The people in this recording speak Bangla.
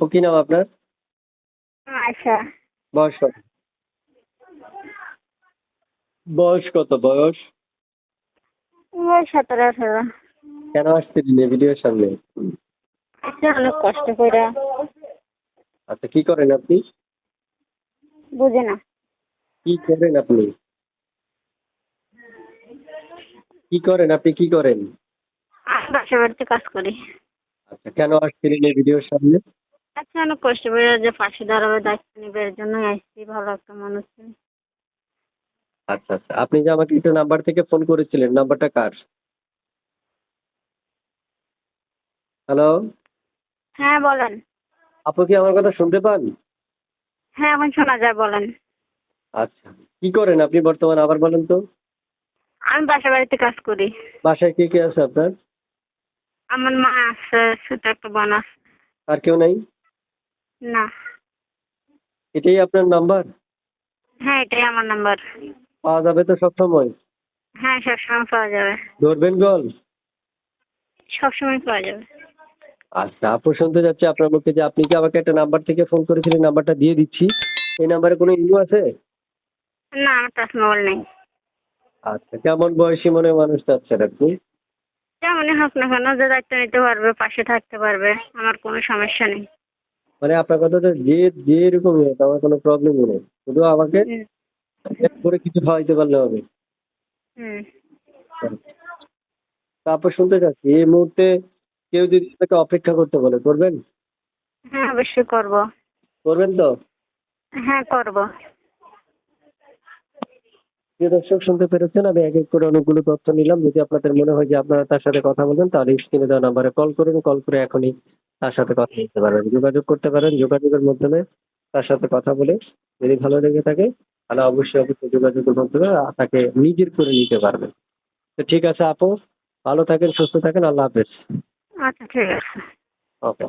আপু কি নাম আপনার? আচ্ছা। বয়স কত? বয়স কত বয়স? ওই 17-18। কেন আসছিলেন এই ভিডিওর সামনে? আচ্ছা, অনেক কষ্ট করে। আচ্ছা কি করেন আপনি? বুঝে না। কি করেন আপনি? কি করেন আপনি কি করেন? আমি বাসা বাড়িতে কাজ করি। আচ্ছা কেন আসছিলেন এই ভিডিওর সামনে? আচ্ছা, অনেক কষ্ট করে যে পাশে দাঁড়াবে, দায়িত্ব নিবে, এর জন্যই আসছি। ভালো একটা মানুষ। আচ্ছা আচ্ছা আপনি যে আমাকে একটা নাম্বার থেকে ফোন করেছিলেন, নাম্বারটা কার? হ্যালো, হ্যাঁ, বলেন। আপু কি আমার কথা শুনতে পান? হ্যাঁ, এখন শোনা যায়, বলেন। আচ্ছা কি করেন আপনি বর্তমানে আবার বলেন তো? আমি বাসা বাড়িতে কাজ করি। বাসায় কে কে আছে আপনার? আমার মা আছে, ছোট একটা বোন আছে। আর কেউ নাই? না। এটাই আপনার নাম্বার? হ্যাঁ, এটাই আমার নাম্বার। পাওয়া যাবে তো সব সময়? হ্যাঁ, সবসময় পাওয়া যাবে। ধরবেন কল? সবসময় পাওয়া যাবে। আচ্ছা আপু শুনতে যাচ্ছে আপনার মুখে যে আপনি কি আমাকে একটা নাম্বার থেকে ফোন করেছিলেন, নাম্বারটা দিয়ে দিচ্ছি। এই নাম্বারে কোনো ইস্যু আছে? না, আমার টাচ মোবাইল নেই। আচ্ছা কেমন বয়সী মনে মানুষ চাচ্ছেন আপনি? যেমনই হোক না কেন, যে দায়িত্ব নিতে পারবে, পাশে থাকতে পারবে, আমার কোনো সমস্যা নেই। মানে আপনার কথাটা যে যে এরকমই হোক আমার কোনো প্রবলেমই নেই, শুধু আমাকে হুম। পেট করে কিছু খাওয়াইতে পারলে হবে। হুম। তারপর শুনতে চাচ্ছি এই মুহূর্তে কেউ যদি আপনাকে অপেক্ষা করতে বলে করবেন? হ্যাঁ, অবশ্যই করব। করবেন তো? হ্যাঁ, করব। প্রিয় দর্শক শুনতে পেরেছেন, আমি এক এক করে অনেকগুলো তথ্য নিলাম। যদি আপনাদের মনে হয় যে আপনারা তার সাথে কথা বলবেন তাহলে স্ক্রিনে দেওয়া নাম্বারে কল করুন, কল করে এখনই তার সাথে কথা বলতে পারবেন, যোগাযোগ করতে পারেন। যোগাযোগের মাধ্যমে তার সাথে কথা বলে যদি ভালো লেগে থাকে তাহলে অবশ্যই অবশ্যই যোগাযোগের মাধ্যমে তাকে নিজের করে নিতে পারবেন। তো ঠিক আছে আপু, ভালো থাকেন, সুস্থ থাকেন, আল্লাহ হাফেজ। আচ্ছা, ঠিক আছে। ওকে।